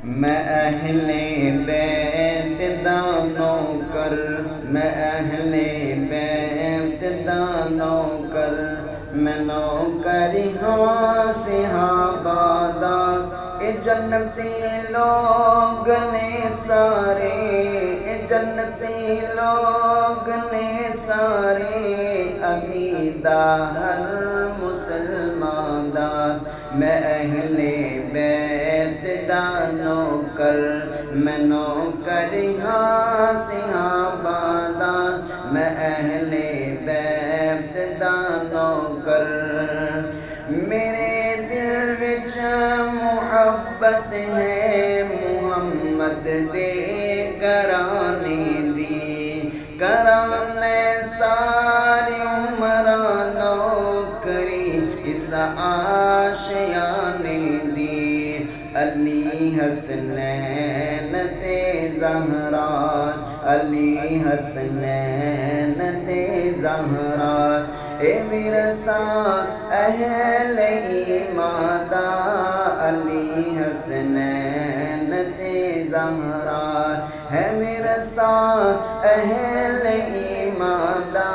میں اہل بیت دا نوکر، میں اہل بیت دا نوکر، میں نوکر ہاں صحابہ دا، اے جنتی لوگ نے سارے، اے جنتی لوگ نے سارے، عقیدہ ہر مسلمان دا، میں اہل بیت دا نوکر، میں نوکر ہاں صحابہ دا، میں اہل بیت دا نوکر۔ میرے دل وچ محبت ہے محمد دے گھرانے دی، کرانے ساری عمر نوکری اس آشیانے دی، علی حسنین تے زہرا، علی حسنین تے زہرا، اے ورثہ اہل ایمان دا، علی حسنین تے زہرا ہے ورثہ اہل ایمان دا،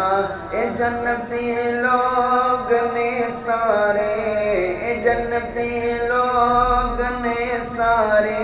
اے جنتی لوگ نے سارے، اے جنتی لوگ نے سارے،